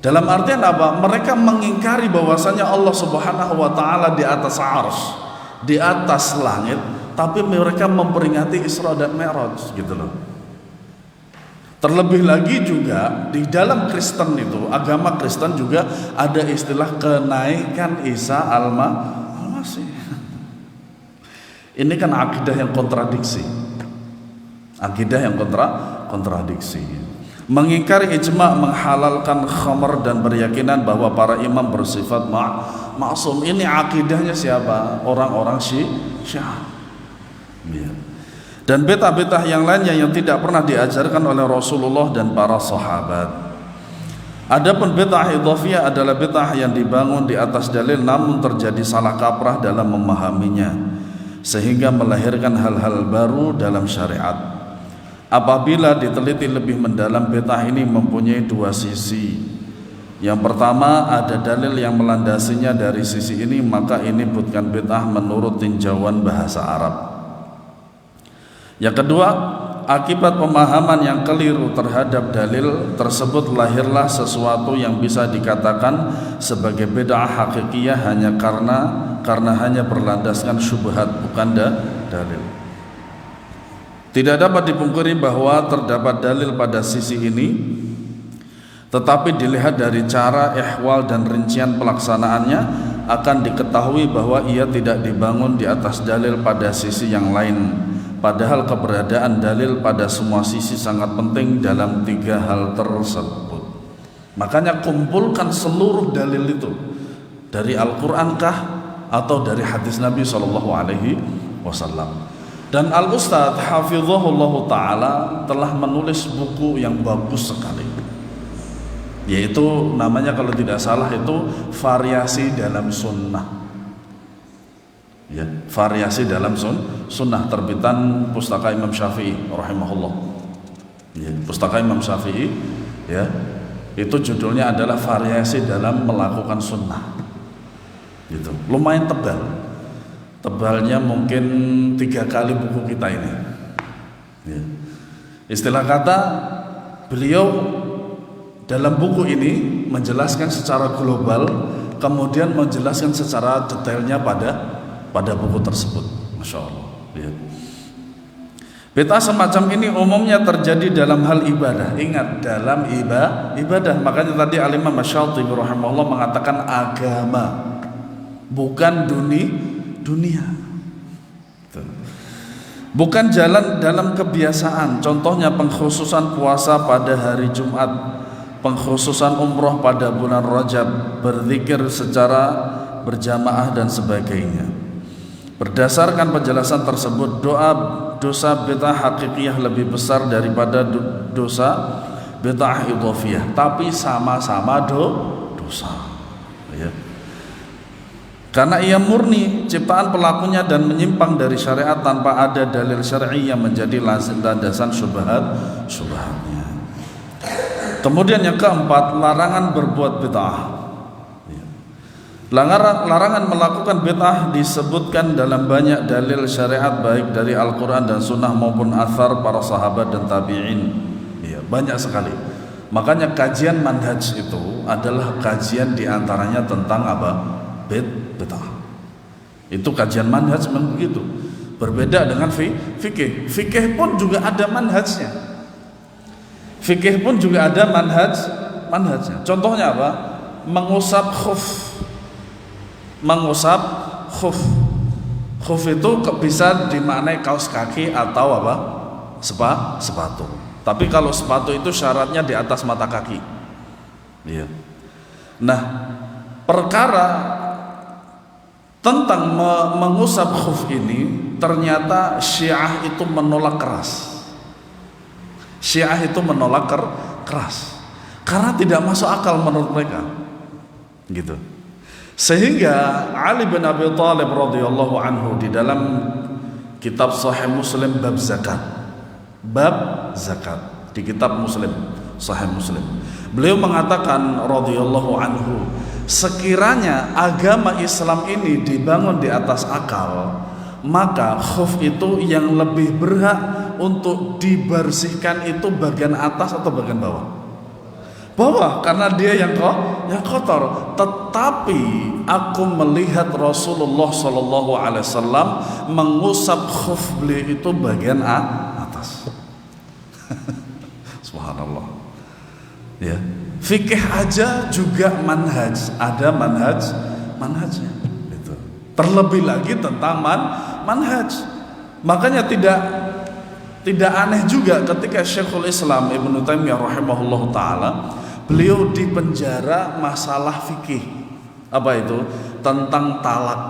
Speaker 1: Dalam artian apa? Mereka mengingkari bahwasanya Allah Subhanahu wa taala di atas arsy, di atas langit, tapi mereka memperingati Isra dan Mi'raj, gitu loh. Terlebih lagi juga di dalam Kristen itu, agama Kristen juga ada istilah kenaikan Isa al-Masih. Ini kan akidah yang kontradiksi. Akidah yang kontradiksi. Mengingkari ijma' menghalalkan khamr dan berkeyakinan bahwa para imam bersifat maksum. Ini akidahnya siapa? Orang-orang Syiah. Ya. Dan bid'ah-bid'ah yang lainnya yang tidak pernah diajarkan oleh Rasulullah dan para sahabat. Adapun bid'ah idhafiyah adalah bid'ah yang dibangun di atas dalil namun terjadi salah kaprah dalam memahaminya sehingga melahirkan hal-hal baru dalam syariat. Apabila diteliti lebih mendalam, bid'ah ini mempunyai dua sisi. Yang pertama, ada dalil yang melandasinya dari sisi ini, maka ini bukan bid'ah menurut tinjauan bahasa Arab. Yang kedua, akibat pemahaman yang keliru terhadap dalil tersebut lahirlah sesuatu yang bisa dikatakan sebagai bid'ah hakikiyah hanya karena hanya berlandaskan syubhat, bukan dalil. Tidak dapat dipungkiri bahwa terdapat dalil pada sisi ini, tetapi dilihat dari cara, ihwal dan rincian pelaksanaannya akan diketahui bahwa ia tidak dibangun di atas dalil pada sisi yang lain. Padahal keberadaan dalil pada semua sisi sangat penting dalam tiga hal tersebut. Makanya kumpulkan seluruh dalil itu dari Al-Quran kah atau dari hadis Nabi SAW. Dan Al-Ustadz Hafizahullah Ta'ala telah menulis buku yang bagus sekali, yaitu namanya kalau tidak salah itu Variasi dalam Sunnah, ya, Variasi dalam Sunnah, terbitan Pustaka Imam Syafi'i rahimahullah, ya, Pustaka Imam Syafi'i, ya, itu judulnya adalah Variasi dalam Melakukan Sunnah, gitu. Lumayan tebal. Tebalnya mungkin 3 kali buku kita ini, ya. Istilah kata beliau dalam buku ini menjelaskan secara global, kemudian menjelaskan secara detailnya pada buku tersebut. Masya Allah, ya. Bid'ah semacam ini umumnya terjadi dalam hal ibadah. Ingat, dalam ibadah. Makanya tadi Al-Imam Asy-Syatibi rahimahullah mengatakan agama, bukan dunia, bukan jalan dalam kebiasaan. Contohnya pengkhususan puasa pada hari Jumat, pengkhususan umroh pada bulan Rajab, berzikir secara berjamaah dan sebagainya. Berdasarkan penjelasan tersebut, dosa bid'ah hakikiyah lebih besar daripada dosa bid'ah idhafiyah, tapi sama-sama dosa, ya. Karena ia murni ciptaan pelakunya dan menyimpang dari syariat tanpa ada dalil syar'i yang menjadi landasan syubhatnya. Kemudian yang keempat, larangan berbuat bid'ah. Larangan melakukan bid'ah disebutkan dalam banyak dalil syariat baik dari Al-Quran dan Sunnah maupun athar para sahabat dan tabi'in. Ya, banyak sekali. Makanya kajian manhaj itu adalah kajian diantaranya tentang apa? Bid'ah. Itu kajian manhaj memang begitu. Berbeda dengan fikih. Fikih pun juga ada manhajnya. Fikih pun juga ada manhajnya. Contohnya apa? mengusap khuf. Mengusap khuf. Khuf itu bisa dimaknai kaos kaki atau apa? Sepatu. Tapi kalau sepatu itu syaratnya di atas mata kaki. Iya. Nah, perkara tentang mengusap khuf ini ternyata Syiah itu menolak keras. Syiah itu menolak keras karena tidak masuk akal menurut mereka, gitu. Sehingga Ali bin Abi Thalib radhiyallahu anhu di dalam kitab Sahih Muslim bab zakat di kitab Muslim Sahih Muslim, beliau mengatakan radhiyallahu anhu, sekiranya agama Islam ini dibangun di atas akal, maka khuf itu yang lebih berhak untuk dibersihkan itu bagian atas atau bagian bawah? Bawah, karena dia yang kotor. Tetapi aku melihat Rasulullah Shallallahu Alaihi Wasallam mengusap khuf beliau itu bagian atas. Subhanallah. Ya, fikih aja juga manhaj, ada manhajnya. Itu. Terlebih lagi tentang manhaj. Makanya tidak aneh juga ketika Syekhul Islam Ibnu Taimiyah rahimahullah taala beliau dipenjara masalah fikih. Apa itu? Tentang talak.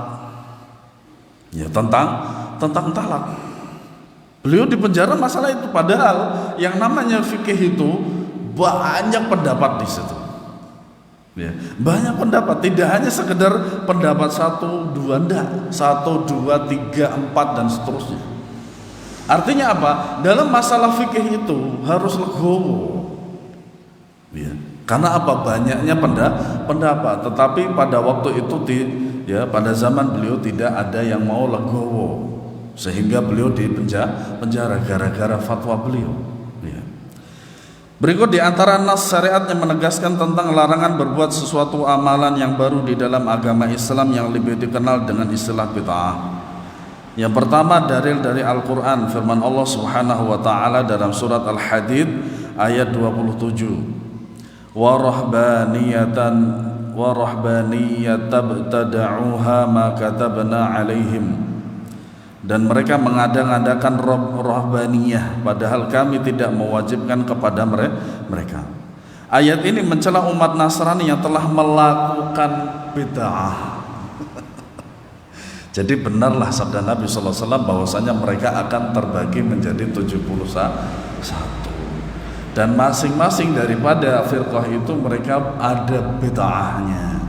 Speaker 1: Ya, tentang talak. Beliau dipenjara masalah itu, padahal yang namanya fikih itu banyak pendapat di situ. Ya, banyak pendapat, tidak hanya sekedar pendapat 1, 2, enggak, 1, 2, 3, 4 dan seterusnya. Artinya apa? Dalam masalah fikih itu harus legowo. Ya. Karena apa? Banyaknya pendapat. Tetapi pada waktu itu pada zaman beliau tidak ada yang mau legowo, sehingga beliau dipenjara gara-gara fatwa beliau. Ya. Berikut di antara nas syariat yang menegaskan tentang larangan berbuat sesuatu amalan yang baru di dalam agama Islam yang lebih dikenal dengan istilah bid'ah. Yang pertama, dalil dari Al-Quran, firman Allah Subhanahu wa ta'ala dalam surat Al-Hadid ayat 27, wa rahbaniyatan btada'uha ma katabna alaihim, dan mereka mengada-ngadakan rahbaniyah padahal kami tidak mewajibkan kepada mereka. Ayat ini mencela umat Nasrani yang telah melakukan bid'ah. Jadi benarlah sabda Nabi SAW bahwasanya mereka akan terbagi menjadi 71, dan masing-masing daripada firqah itu mereka ada bid'ahnya,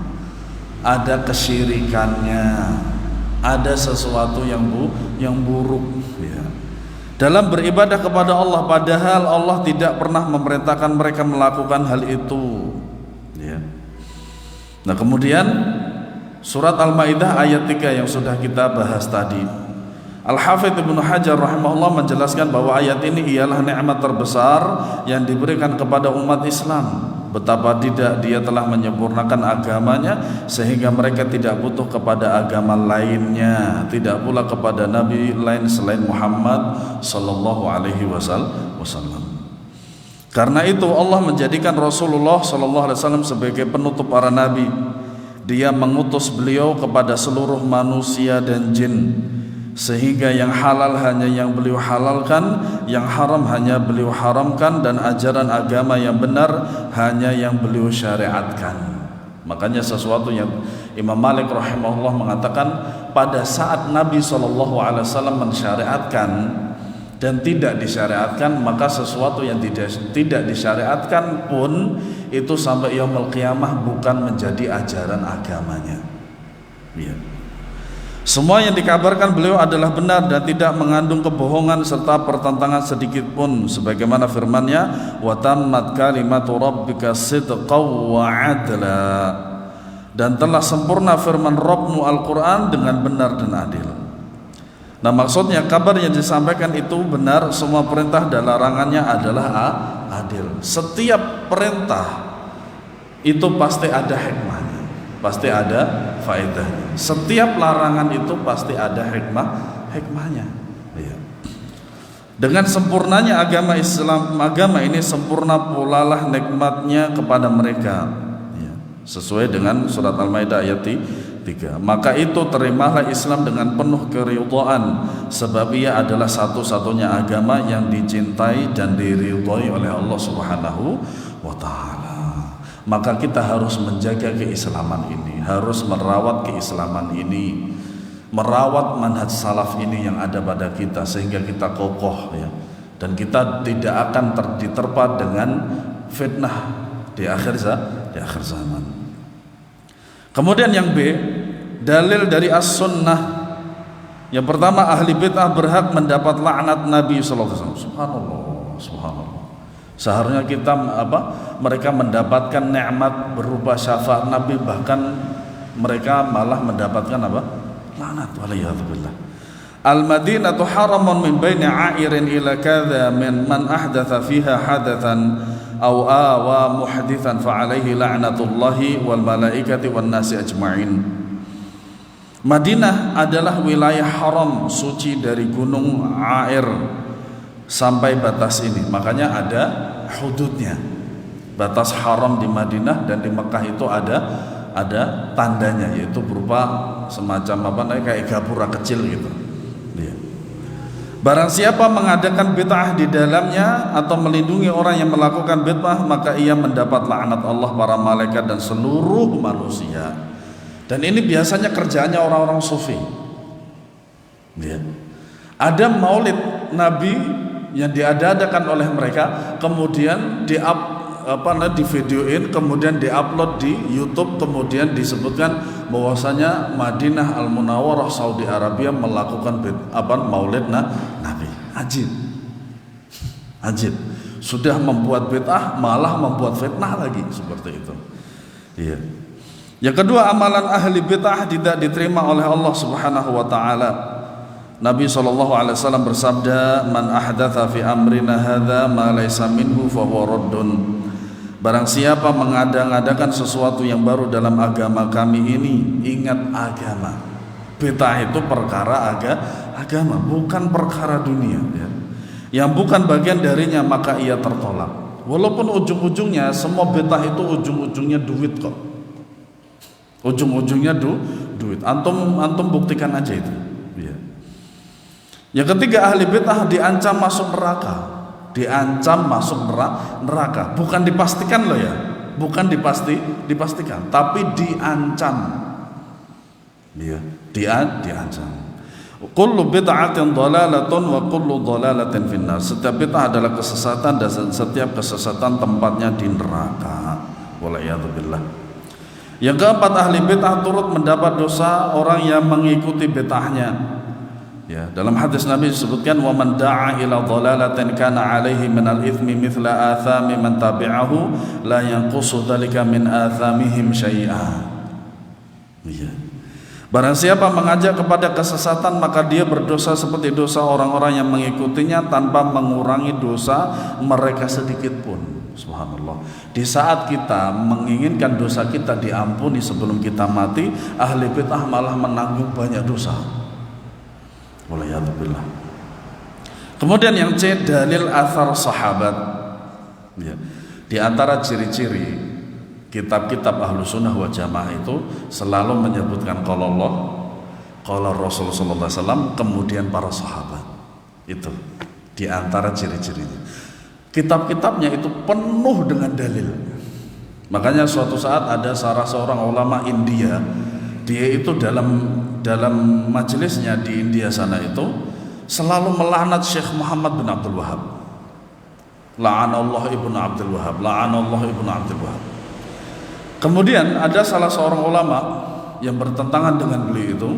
Speaker 1: ada kesyirikannya, ada sesuatu yang buruk ya, dalam beribadah kepada Allah, padahal Allah tidak pernah memerintahkan mereka melakukan hal itu ya. Nah, kemudian surat Al-Maidah ayat 3 yang sudah kita bahas tadi, Al-Hafidz Ibnu Hajar rahimahullah menjelaskan bahwa ayat ini ialah nikmat terbesar yang diberikan kepada umat Islam. Betapa tidak dia telah menyempurnakan agamanya sehingga mereka tidak butuh kepada agama lainnya, tidak pula kepada nabi lain selain Muhammad sallallahu alaihi wasallam. Karena itu Allah menjadikan Rasulullah sallallahu alaihi wasallam sebagai penutup para nabi. Dia mengutus beliau kepada seluruh manusia dan jin, sehingga yang halal hanya yang beliau halalkan, yang haram hanya beliau haramkan, dan ajaran agama yang benar hanya yang beliau syariatkan. Makanya sesuatu yang Imam Malik rahimahullah mengatakan, pada saat Nabi SAW mensyariatkan dan tidak disyariatkan, maka sesuatu yang tidak disyariatkan pun itu sampai yaumul qiyamah bukan menjadi ajaran agamanya ya. Semua yang dikabarkan beliau adalah benar dan tidak mengandung kebohongan serta pertentangan sedikit pun, sebagaimana firman-Nya, wa tammat kalimatu rabbika sidqan wa adla, dan telah sempurna firman Rabbmu Al-Quran dengan benar dan adil. Nah, maksudnya kabar yang disampaikan itu benar, semua perintah dan larangannya adalah adil. Setiap perintah itu pasti ada hikmahnya, pasti ada faedahnya. Setiap larangan itu pasti ada hikmahnya. Ya. Dengan sempurnanya agama Islam, agama ini sempurna pula lah nikmatnya kepada mereka. Ya. sesuai dengan surat Al-Maidah ayat 3. Maka itu terimalah Islam dengan penuh keridhaan, sebab ia adalah satu-satunya agama yang dicintai dan diridhai oleh Allah Subhanahu wa taala. Maka kita harus menjaga keislaman ini, harus merawat keislaman ini, merawat manhaj salaf ini yang ada pada kita sehingga kita kokoh ya. Dan kita tidak akan diterpa dengan fitnah di akhir zaman. Kemudian yang B, dalil dari as-sunnah. Yang pertama, ahli bid'ah berhak mendapat laknat Nabi sallallahu alaihi wasallam. Subhanallah. Seharusnya kita mereka mendapatkan nikmat berupa syafaat Nabi, bahkan mereka malah mendapatkan laknat. Waliyadzubillah. Al-Madinatu haramun min baini 'airin ila kadza min man ahdatha fiha hadathan aw awa muhdithan fa alaihi la'natullahi wal malaikati wan nasi ajma'in. Madinah adalah wilayah haram, suci dari gunung Air sampai batas ini. Makanya ada hududnya. Batas haram di Madinah dan di Mekah itu ada tandanya, yaitu berupa semacam kayak gapura kecil gitu. Barang siapa mengadakan bid'ah di dalamnya atau melindungi orang yang melakukan bid'ah, maka ia mendapat laknat Allah, para malaikat dan seluruh manusia. Dan ini biasanya kerjaannya orang-orang sufi. Ya. Ada maulid Nabi yang diadakan oleh mereka, kemudian divideoin, kemudian diupload di YouTube, kemudian disebutkan bahwasanya Madinah Al-Munawwarah Saudi Arabia melakukan maulid Nabi. Ajib. Sudah membuat bid'ah malah membuat fitnah lagi seperti itu. Iya. Yang kedua, amalan ahli bid'ah tidak diterima oleh Allah Subhanahu wa taala. Nabi SAW bersabda, "Man ahdatha fi amrina hadza ma laysa minhu fa huwa raddun." Barang siapa mengada-ngadakan sesuatu yang baru dalam agama kami ini, ingat agama. Bid'ah itu perkara agama, bukan perkara dunia ya. Yang bukan bagian darinya maka ia tertolak. Walaupun ujung-ujungnya semua bid'ah itu ujung-ujungnya duit kok. Ujung-ujungnya duit. Antum buktikan aja itu. Ya. Yang ketiga, ahli bid'ah diancam masuk neraka. Diancam masuk neraka, bukan dipastikan loh ya, bukan dipastikan, tapi diancam. Dia diancam. Kullu bid'atin dhalalatun wa kullu dhalalatin finnar. Setiap bid'ah adalah kesesatan dan setiap kesesatan tempatnya di neraka. Waliyadzubillah. Yang keempat, ahli bid'ah turut mendapat dosa orang yang mengikuti bid'ahnya. Ya, dalam hadis Nabi disebutkan, wa man da'a ila dhalalatin kana 'alaihi min al-ithmi mithla athami man tabi'ahu la yanqusu dzalika min athamihim syai'a. Ya. Barang siapa mengajak kepada kesesatan, maka dia berdosa seperti dosa orang-orang yang mengikutinya tanpa mengurangi dosa mereka sedikit pun. Subhanallah. Di saat kita menginginkan dosa kita diampuni sebelum kita mati, ahli bid'ah malah menanggung banyak dosa. Waliyadzubillah. Kemudian yang C, dalil athar sahabat. Ya. Di antara ciri-ciri kitab-kitab ahlu sunnah wal jamaah itu selalu menyebutkan qala Allah, qala Rasul sallallahu alaihi wasallam, kemudian para sahabat. Itu di antara ciri-cirinya. Kitab-kitabnya itu penuh dengan dalil. Makanya suatu saat ada salah seorang ulama India, dia itu dalam majelisnya di India sana itu selalu melaknat Syekh Muhammad bin Abdul Wahab. La'anallah ibnu Abdul Wahab, la'anallah ibnu Abdul Wahab. Kemudian ada salah seorang ulama yang bertentangan dengan beliau itu,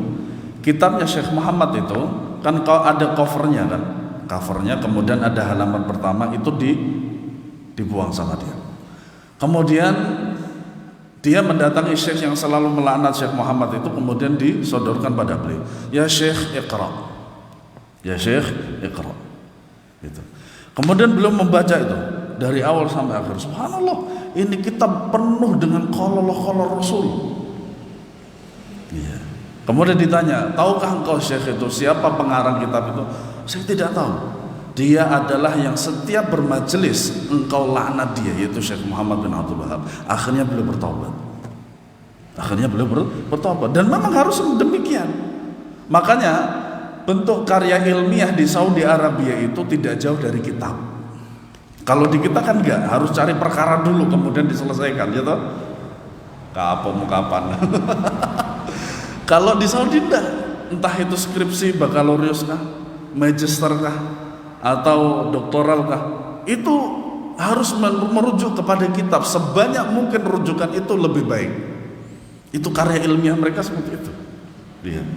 Speaker 1: kitabnya Syekh Muhammad itu kan ada covernya kan, covernya, kemudian ada halaman pertama itu dibuang sama dia. Kemudian dia mendatangi Syekh yang selalu melaknat Syekh Muhammad itu, kemudian disodorkan pada beliau, ya Syekh iqra, ya Syekh iqra gitu. Kemudian beliau membaca itu dari awal sampai akhir. Subhanallah, ini kitab penuh dengan qala Allah qala Rasul ya. Kemudian ditanya, tahukah engkau Syekh itu siapa pengarang kitab itu? Saya tidak tahu. Dia adalah yang setiap bermajelis engkau laknat dia, yaitu Syekh Muhammad bin Abdul Wahab. Akhirnya beliau bertaubat. Akhirnya beliau bertobat, dan memang harus demikian. Makanya bentuk karya ilmiah di Saudi Arabia itu tidak jauh dari kitab. Kalau di kita kan enggak, harus cari perkara dulu kemudian diselesaikan, ya toh? Kapan? Kalau di Saudi enggak, entah itu skripsi bakalorius kah, magister kah, atau doktoral kah, itu harus merujuk kepada kitab. Sebanyak mungkin rujukan itu lebih baik. Itu karya ilmiah mereka seperti itu. Lihat.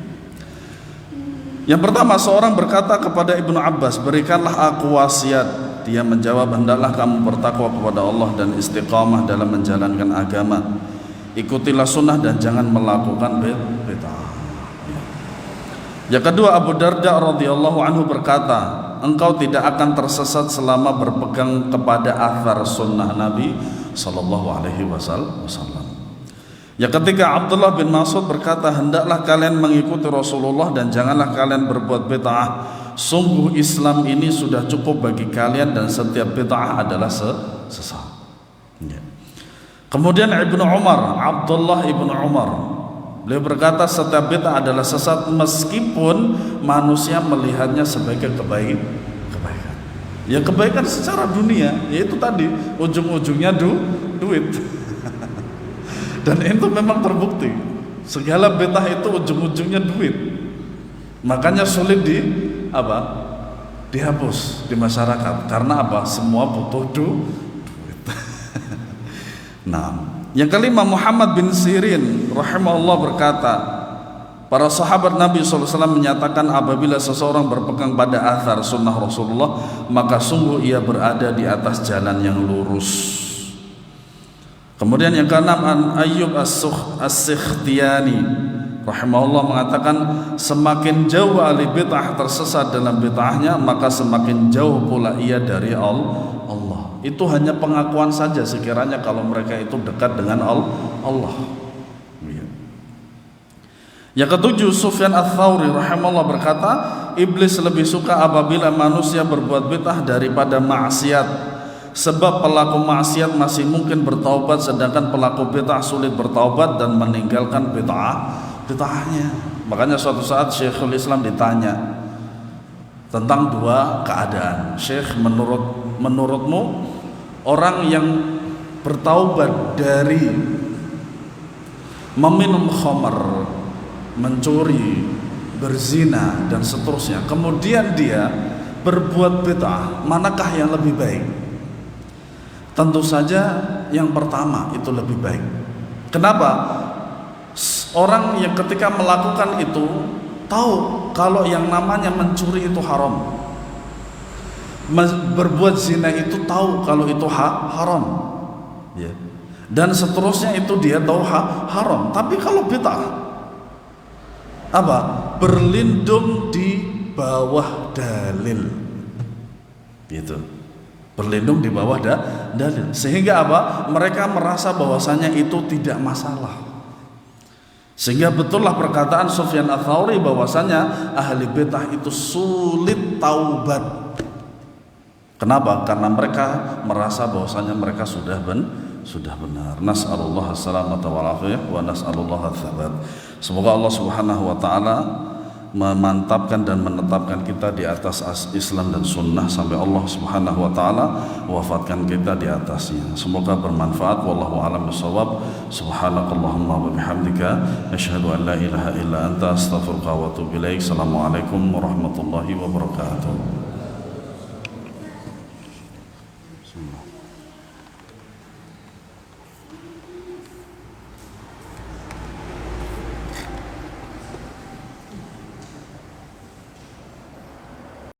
Speaker 1: Yang pertama, seorang berkata kepada Ibnu Abbas, berikanlah aku wasiat. Dia menjawab, hendaklah kamu bertakwa kepada Allah dan istiqamah dalam menjalankan agama. Ikutilah sunnah dan jangan melakukan bid'ah. Yang kedua, Abu Darda radhiyallahu anhu berkata, engkau tidak akan tersesat selama berpegang kepada athar sunnah Nabi sallallahu alaihi wasallam. Ya, ketika Abdullah bin Mas'ud berkata, hendaklah kalian mengikuti Rasulullah dan janganlah kalian berbuat bid'ah. Sungguh Islam ini sudah cukup bagi kalian dan setiap bid'ah adalah sesat. Ya. Kemudian Ibnu Umar, Abdullah ibnu Umar, beliau berkata, setiap bid'ah adalah sesat meskipun manusia melihatnya sebagai kebaikan. Ya, kebaikan secara dunia, yaitu tadi ujung-ujungnya duit. Dan itu memang terbukti. Segala bid'ah itu ujung-ujungnya duit. Makanya sulit dihapus di masyarakat. Karena apa? Semua butuh duit. Nah, yang kelima, Muhammad bin Sirin rahimahullah berkata, para sahabat Nabi SAW menyatakan apabila seseorang berpegang pada athar sunnah Rasulullah, maka sungguh ia berada di atas jalan yang lurus. Kemudian yang keenam, Ayyub As-Sikhtiyani rahimahullah mengatakan, semakin jauh ahli bid'ah tersesat dalam bid'ahnya, maka semakin jauh pula ia dari Allah. Itu hanya pengakuan saja sekiranya kalau mereka itu dekat dengan Allah. Yang ketujuh, Sufyan Ats-Tsauri rahimahullah berkata, iblis lebih suka apabila manusia berbuat bid'ah daripada maksiat. Sebab pelaku maksiat masih mungkin bertaubat, sedangkan pelaku bid'ah sulit bertaubat dan meninggalkan bid'ahnya. Makanya suatu saat Syekhul Islam ditanya tentang dua keadaan. Syekh, menurutmu orang yang bertaubat dari meminum khamar, mencuri, berzina dan seterusnya, kemudian dia berbuat bid'ah, manakah yang lebih baik? Tentu saja yang pertama itu lebih baik. Kenapa? Orang yang ketika melakukan itu tahu kalau yang namanya mencuri itu haram, berbuat zina itu tahu kalau itu haram, ya. Dan seterusnya itu dia tahu haram. Tapi kalau bid'ah, apa? Berlindung di bawah dalil, gitu. Berlindung di bawah dalil, sehingga apa? Mereka merasa bahwasanya itu tidak masalah. Sehingga betullah perkataan Sufyan Ats-Tsauri bahwasanya ahli bid'ah itu sulit taubat. Kenapa? Karena mereka merasa bahwasanya mereka sudah benar. Nas'alullah as-salamata wal afiyah wa nas'alullah ats-tsabat. Semoga Allah Subhanahu wa taala memantapkan dan menetapkan kita di atas Islam dan sunnah sampai Allah Subhanahu wa taala wafatkan kita di atasnya. Semoga bermanfaat. Wallahu a'lam bishawab. Subhanakallahumma wa bihamdika asyhadu an la ilaha illa anta astaghfiruka wa atubu ilaik. Assalamualaikum warahmatullahi wabarakatuh.